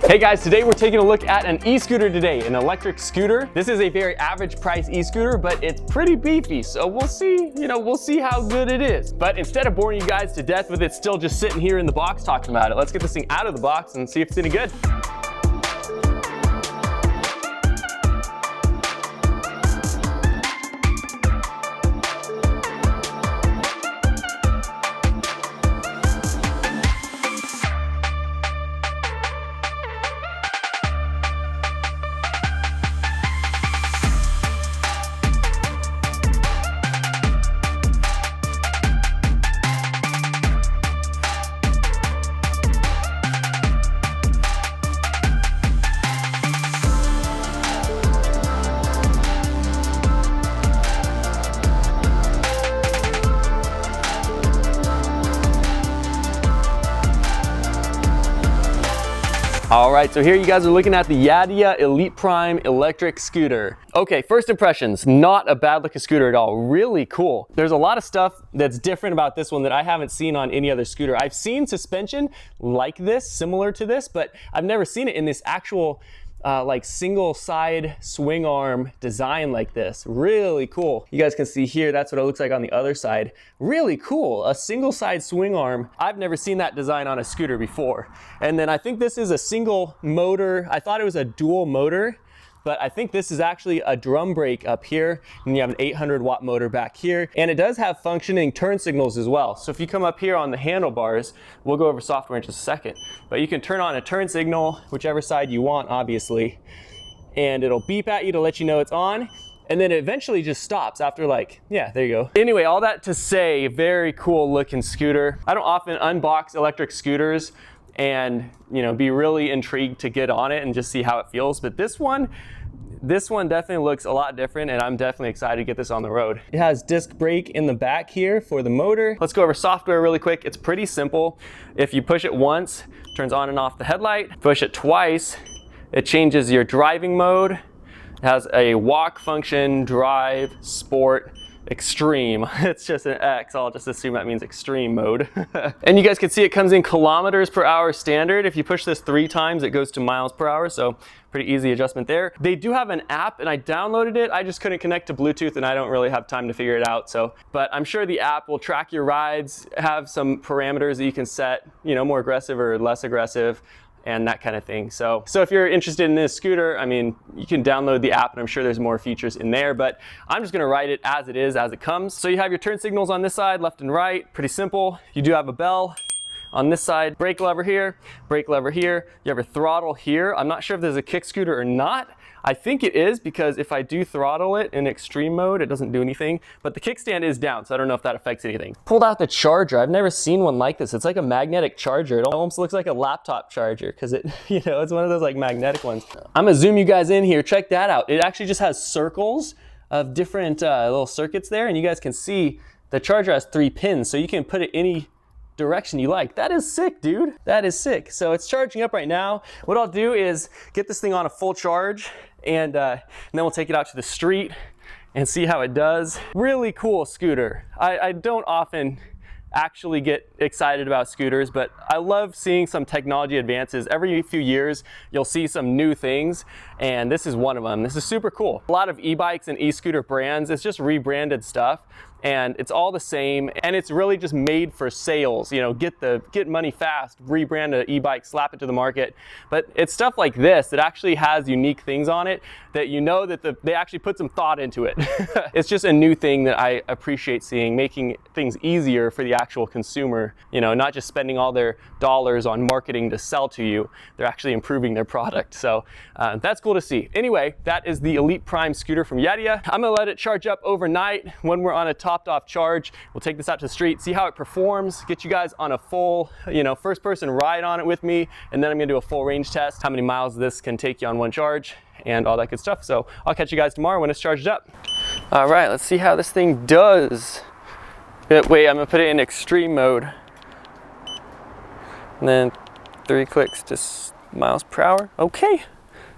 Hey guys, today we're taking a look at an e-scooter today, an electric scooter. This is a very average price e-scooter, but it's pretty beefy, so we'll see, we'll see how good it is. But instead of boring you guys to death with it still just sitting here in the box talking about it, let's get this thing out of the box and see if it's any good. All right, so here you guys are looking at the Yadea ElitePrime electric scooter. Okay, first impressions, not a bad looking scooter at all, really cool. There's a lot of stuff that's different about this one that I haven't seen on any other scooter. I've seen suspension like this, similar to this, but I've never seen it in this actual like single side swing arm design like this. Really cool. You guys can see here, that's what it looks like on the other side. Really cool, a single side swing arm. I've never seen that design on a scooter before. And then I think this is a single motor. I thought it was a dual motor, but I think this is actually a drum brake up here, and you have an 800 watt motor back here. And it does have functioning turn signals as well. So if you come up here on the handlebars, we'll go over software in just a second, but you can turn on a turn signal, whichever side you want, obviously, and it'll beep at you to let you know it's on. And then it eventually just stops after like, yeah, there you go. Anyway, all that to say, very cool looking scooter. I don't often unbox electric scooters and be really intrigued to get on it and just see how it feels. But this one definitely looks a lot different, and I'm definitely excited to get this on the road. It has disc brake in the back here for the motor. Let's go over software really quick. It's pretty simple. If you push it once, it turns on and off the headlight. Push it twice, it changes your driving mode. It has a walk function, drive, sport, extreme. It's just an X, I'll just assume that means extreme mode. And you guys can see it comes in kilometers per hour standard. If you push this 3 times, it goes to miles per hour, so pretty easy adjustment there. They do have an app, and I downloaded it. I just couldn't connect to Bluetooth, and I don't really have time to figure it out. But I'm sure the app will track your rides, have some parameters that you can set, more aggressive or less aggressive, and that kind of thing. So if you're interested in this scooter, I mean, you can download the app, and I'm sure there's more features in there, but I'm just gonna ride it as it is, as it comes. So you have your turn signals on this side, left and right, pretty simple. You do have a bell on this side, brake lever here, brake lever here. You have a throttle here. I'm not sure if there's a kick scooter or not. I think it is, because if I do throttle it in extreme mode, it doesn't do anything, but the kickstand is down, so I don't know if that affects anything. Pulled out the charger. I've never seen one like this. It's like a magnetic charger. It almost looks like a laptop charger, because it, it's one of those like magnetic ones. I'm gonna zoom you guys in here. Check that out. It actually just has circles of different little circuits there, and you guys can see the charger has 3 pins, so you can put it any direction you like. That is sick, dude. That is sick. So it's charging up right now. What I'll do is get this thing on a full charge, and then we'll take it out to the street and see how it does. Really cool scooter. I don't often actually get excited about scooters, but I love seeing some technology advances. Every few years, you'll see some new things, and this is one of them. This is super cool. A lot of e-bikes and e-scooter brands, it's just rebranded stuff, and it's all the same, and it's really just made for sales. Get money fast, rebrand an e-bike, slap it to the market. But it's stuff like this that actually has unique things on it that that they actually put some thought into it. It's just a new thing that I appreciate seeing, making things easier for the actual consumer, not just spending all their dollars on marketing to sell to you. They're actually improving their product. So that's cool to see. Anyway, that is the ElitePrime scooter from Yadea. I'm gonna let it charge up overnight. When we're on a topped off charge, we'll take this out to the street, see how it performs, get you guys on a full, first person ride on it with me, and then I'm gonna do a full range test, how many miles this can take you on one charge, and all that good stuff. So I'll catch you guys tomorrow when it's charged up. All right, let's see how this thing does. Wait, I'm gonna put it in extreme mode. And then 3 clicks to miles per hour. Okay,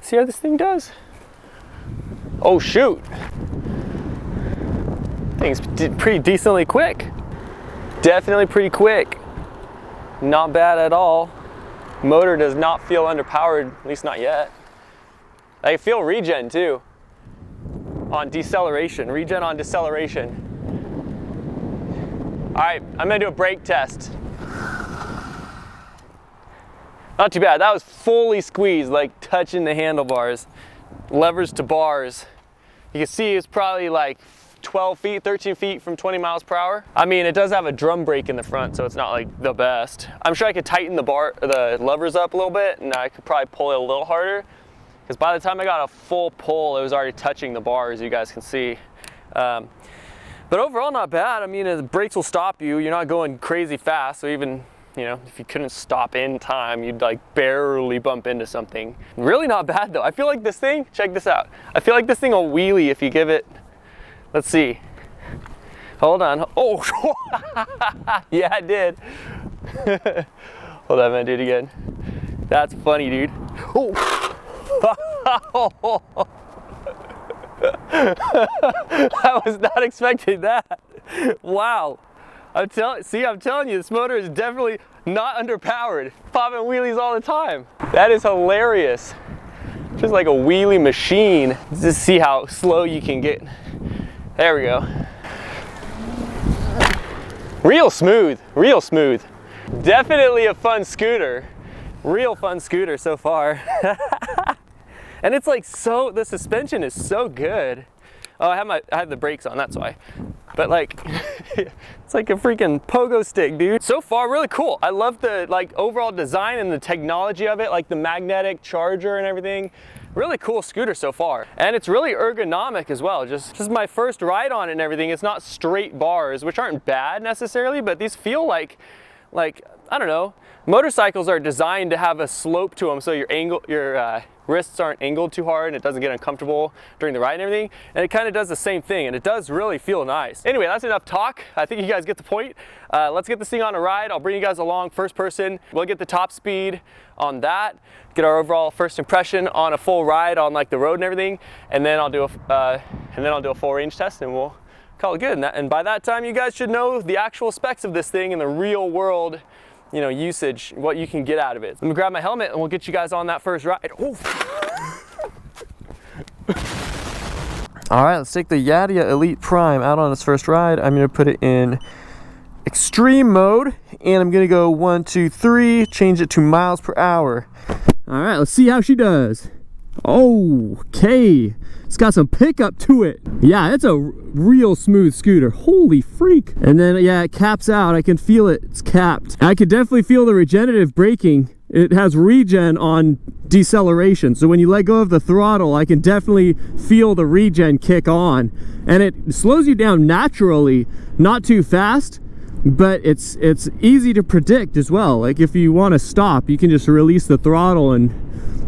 see how this thing does. Oh shoot. Thing's pretty decently quick. Definitely pretty quick. Not bad at all. Motor does not feel underpowered, at least not yet. I feel regen too. On deceleration, regen on deceleration. All right, I'm gonna do a brake test. Not too bad, that was fully squeezed, like touching the handlebars. Levers to bars. You can see it's probably like 12 feet, 13 feet from 20 miles per hour. I mean, it does have a drum brake in the front, so it's not like the best. I'm sure I could tighten the levers up a little bit, and I could probably pull it a little harder, because by the time I got a full pull, it was already touching the bars, you guys can see. But overall, not bad. I mean, the brakes will stop you. You're not going crazy fast, so even, you know, if you couldn't stop in time, you'd like barely bump into something. Really not bad though. I feel like this thing, check this out. I feel like this thing will wheelie if you give it, let's see. Hold on. Oh, yeah, it did. Hold on, I'm gonna do it again. That's funny, dude. Oh. I was not expecting that. Wow. I'm telling you, this motor is definitely not underpowered. Popping wheelies all the time. That is hilarious. Just like a wheelie machine. Just see how slow you can get. There we go. Real smooth, real smooth. Definitely a fun scooter. Real fun scooter so far. And it's like the suspension is so good. Oh, I have the brakes on, that's why. But like, it's like a freaking pogo stick, dude. So far, really cool. I love the like overall design and the technology of it, like the magnetic charger and everything. Really cool scooter so far. And it's really ergonomic as well. Just my first ride on it and everything. It's not straight bars, which aren't bad necessarily, but these feel like, I don't know, motorcycles are designed to have a slope to them so your wrists aren't angled too hard and it doesn't get uncomfortable during the ride and everything. And it kind of does the same thing, and it does really feel nice. Anyway, that's enough talk. I think you guys get the point. Let's get this thing on a ride. I'll bring you guys along first person. We'll get the top speed on that, get our overall first impression on a full ride on like the road and everything, and then I'll do a full range test and we'll call it good. And by that time, you guys should know the actual specs of this thing and the real world, you know, usage, what you can get out of it. Let me grab my helmet and we'll get you guys on that first ride. Oh. All right, let's take the Yadea ElitePrime out on its first ride. I'm gonna put it in extreme mode and I'm gonna go 1, 2, 3, change it to miles per hour. All right, let's see how she does. Okay, it's got some pickup to it. Yeah, it's a real smooth scooter. Holy freak. And then, yeah, it caps out. I can feel it. It's capped. I could definitely feel the regenerative braking. It has regen on deceleration. So when you let go of the throttle, I can definitely feel the regen kick on. And it slows you down naturally, not too fast, but it's easy to predict as well. Like if you want to stop, you can just release the throttle, and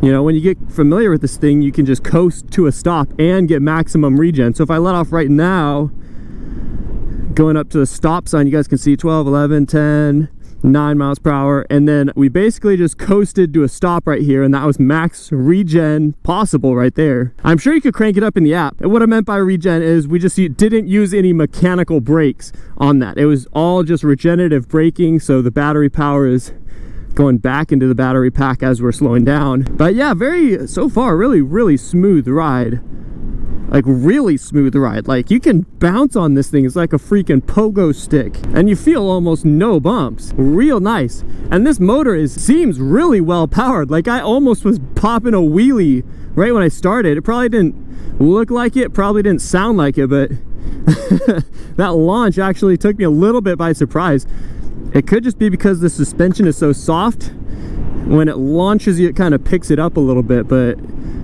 you know, when you get familiar with this thing, you can just coast to a stop and get maximum regen. So if I let off right now, going up to the stop sign, you guys can see 12, 11, 10, 9 miles per hour. And then we basically just coasted to a stop right here, and that was max regen possible right there. I'm sure you could crank it up in the app. And what I meant by regen is we just didn't use any mechanical brakes on that. It was all just regenerative braking, so the battery power is going back into the battery pack as we're slowing down. But yeah, so far really smooth ride. Like really smooth ride. Like you can bounce on this thing. It's like a freaking pogo stick, and you feel almost no bumps. Real nice. And this motor seems really well powered. Like I almost was popping a wheelie right when I started. It probably didn't look like it, probably didn't sound like it, but that launch actually took me a little bit by surprise. It could just be because the suspension is so soft. When it launches you, it kind of picks it up a little bit, but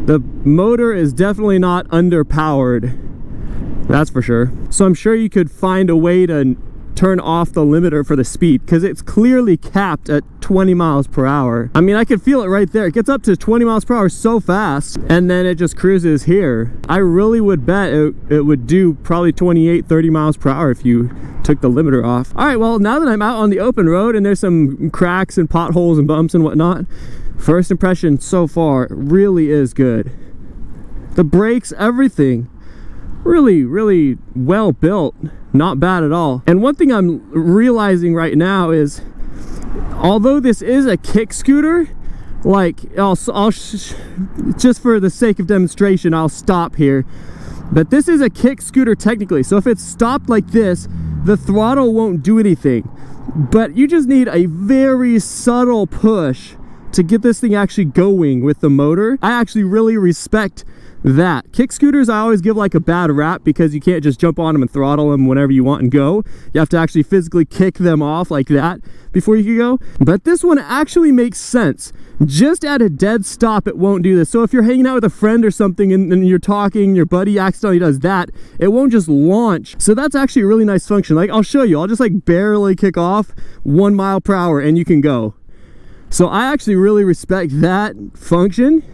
the motor is definitely not underpowered. That's for sure. So I'm sure you could find a way to turn off the limiter for the speed, because it's clearly capped at 20 miles per hour. I mean, I could feel it right there. It gets up to 20 miles per hour so fast, and then it just cruises here. I really would bet it would do probably 28, 30 miles per hour if you took the limiter off. All right, well, now that I'm out on the open road and there's some cracks and potholes and bumps and whatnot, first impression so far really is good. The brakes, everything, really well built. Not bad at all. And one thing I'm realizing right now is, although this is a kick scooter, like, just for the sake of demonstration, I'll stop here. But this is a kick scooter technically, so if it's stopped like this, the throttle won't do anything. But you just need a very subtle push to get this thing actually going with the motor. I actually really respect that. Kick scooters I always give like a bad rap because you can't just jump on them and throttle them whenever you want and go. You have to actually physically kick them off like that before you can go. But this one actually makes sense. Just at a dead stop it won't do this. So if you're hanging out with a friend or something and you're talking, your buddy accidentally does that, it won't just launch. So that's actually a really nice function. Like, I'll show you. I'll just like barely kick off 1 mile per hour and you can go. So I actually really respect that function.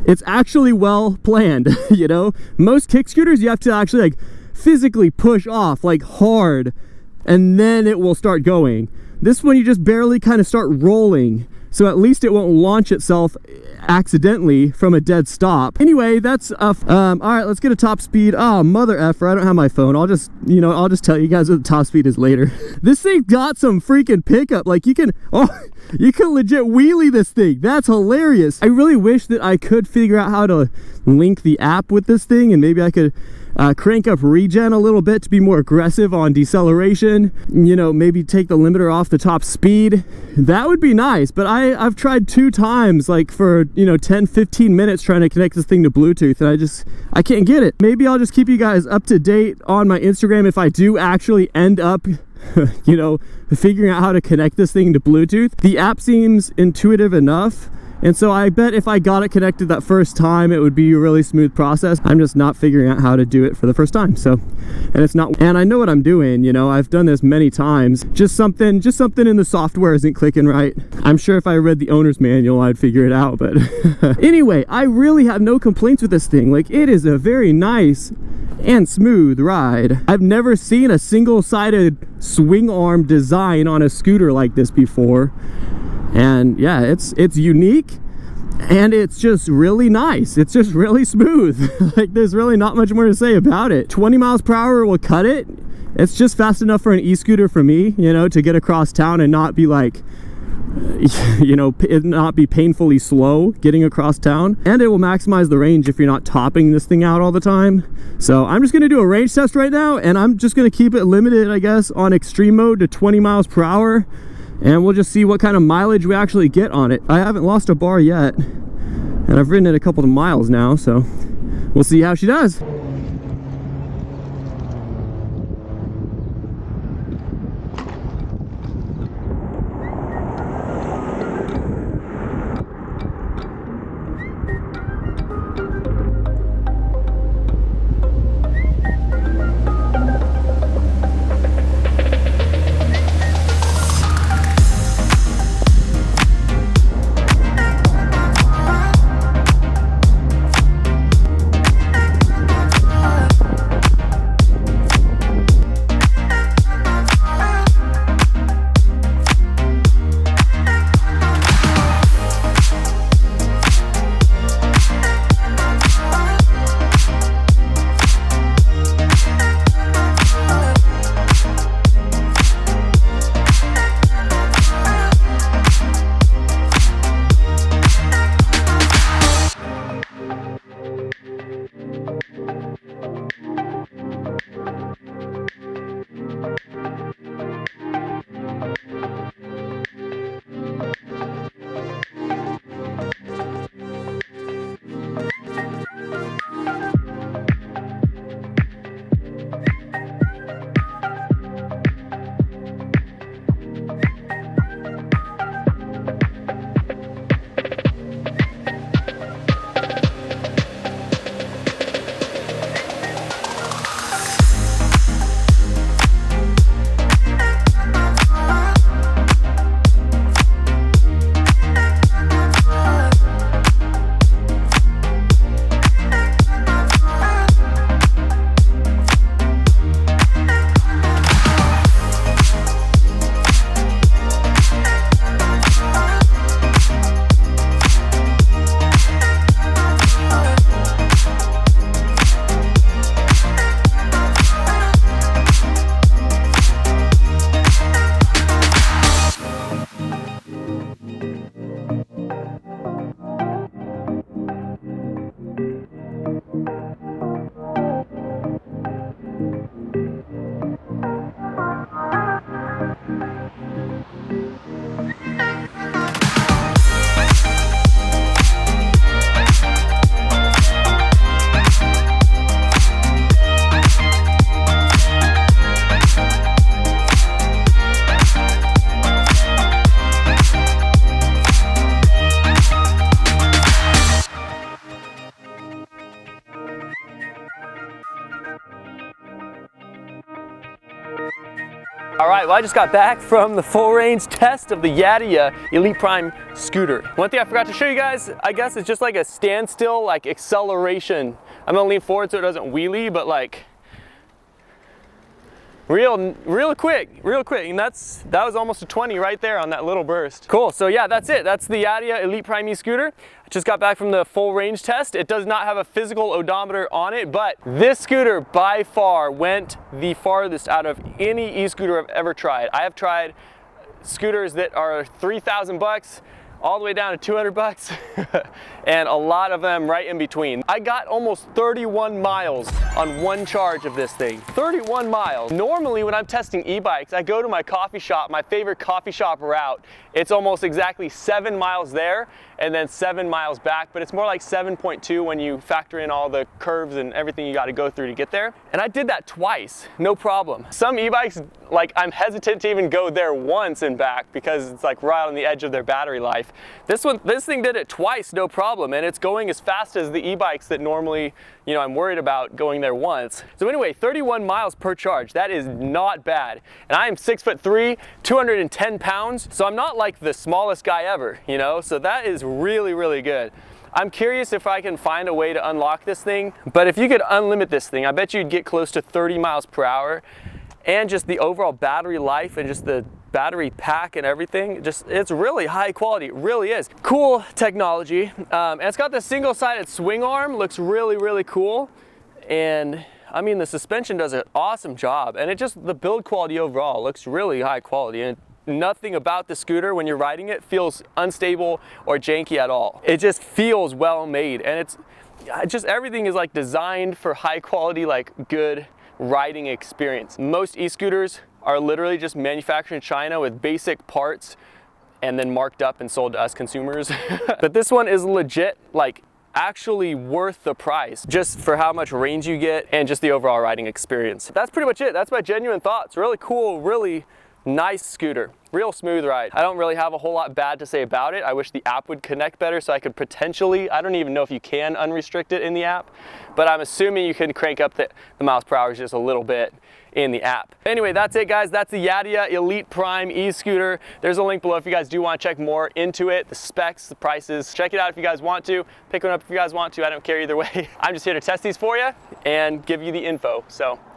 It's actually well planned, you know? Most kick scooters, you have to actually like physically push off like hard and then it will start going. This one, you just barely kind of start rolling. So at least it won't launch itself accidentally from a dead stop. Anyway, that's all right, let's get a top speed. Oh, mother effer, I don't have my phone. I'll just, you know, I'll just tell you guys what the top speed is later. This thing got some freaking pickup. Like you can legit wheelie this thing. That's hilarious. I really wish that I could figure out how to link the app with this thing, and maybe I could crank up regen a little bit to be more aggressive on deceleration, you know, maybe take the limiter off the top speed. That would be nice. But I've tried 2 times, like for, you know, 10-15 minutes trying to connect this thing to Bluetooth, and I can't get it. Maybe I'll just keep you guys up to date on my Instagram if I do actually end up you know, figuring out how to connect this thing to Bluetooth. The app seems intuitive enough, and so I bet if I got it connected that first time, it would be a really smooth process. I'm just not figuring out how to do it for the first time. So, and it's not, and I know what I'm doing, you know, I've done this many times. Just something in the software isn't clicking right. I'm sure if I read the owner's manual, I'd figure it out, but anyway, I really have no complaints with this thing. Like, it is a very nice and smooth ride. I've never seen a single-sided swing arm design on a scooter like this before. And yeah, it's unique and it's just really nice. It's just really smooth. Like, there's really not much more to say about it. 20 miles per hour will cut it. It's just fast enough for an e-scooter for me, you know, to get across town and not be like, you know, not be painfully slow getting across town. And it will maximize the range if you're not topping this thing out all the time. So I'm just gonna do a range test right now, and I'm just gonna keep it limited, I guess, on extreme mode to 20 miles per hour. And we'll just see what kind of mileage we actually get on it. I haven't lost a bar yet, and I've ridden it a couple of miles now, so we'll see how she does. right, well, I just got back from the full range test of the Yadea ElitePrime scooter. One thing I forgot to show you guys, I guess, is just like a standstill, like acceleration. I'm gonna lean forward so it doesn't wheelie, but like real quick. And that was almost a 20 right there on that little burst. Cool, so yeah, that's it. That's the Yadea ElitePrime e-scooter. I just got back from the full range test. It does not have a physical odometer on it, but this scooter by far went the farthest out of any e-scooter I've ever tried. I have tried scooters that are 3,000 bucks all the way down to 200 bucks and a lot of them right in between. I got almost 31 miles on one charge of this thing. 31 miles. Normally when I'm testing e-bikes, I go to my coffee shop, my favorite coffee shop route. It's almost exactly 7 miles there and then 7 miles back, but it's more like 7.2 when you factor in all the curves and everything you got to go through to get there. And I did that twice, no problem. Some e-bikes, like, I'm hesitant to even go there once and back because it's like right on the edge of their battery life. This thing did it twice, no problem, and it's going as fast as the e-bikes that normally, you know, I'm worried about going there once. So anyway, 31 miles per charge, that is not bad. And I am 6'3", 210 pounds, so I'm not like the smallest guy ever, you know, so that is really good. I'm curious if I can find a way to unlock this thing, but if you could unlimit this thing, I bet you'd get close to 30 miles per hour, and just the overall battery life and just the battery pack and everything, it's really high quality. It really is. Cool technology. And it's got the single-sided swing arm, looks really cool. And I mean, the suspension does an awesome job, and the build quality overall looks really high quality. And nothing about the scooter when you're riding it feels unstable or janky at all. It just feels well made, and it's just everything is like designed for high quality, like good riding experience. Most e-scooters are literally just manufactured in China with basic parts and then marked up and sold to us consumers. But this one is legit, like actually worth the price just for how much range you get and just the overall riding experience. That's pretty much it. That's my genuine thoughts. Really cool, really nice scooter. Real smooth ride. I don't really have a whole lot bad to say about it. I wish the app would connect better so I could potentially, I don't even know if you can unrestrict it in the app, but I'm assuming you can crank up the miles per hour just a little bit in the app. Anyway, that's it guys. That's the Yadea ElitePrime e-scooter. There's a link below if you guys do want to check more into it, the specs, the prices. Check it out if you guys want to. Pick one up if you guys want to. I don't care either way. I'm just here to test these for you and give you the info. So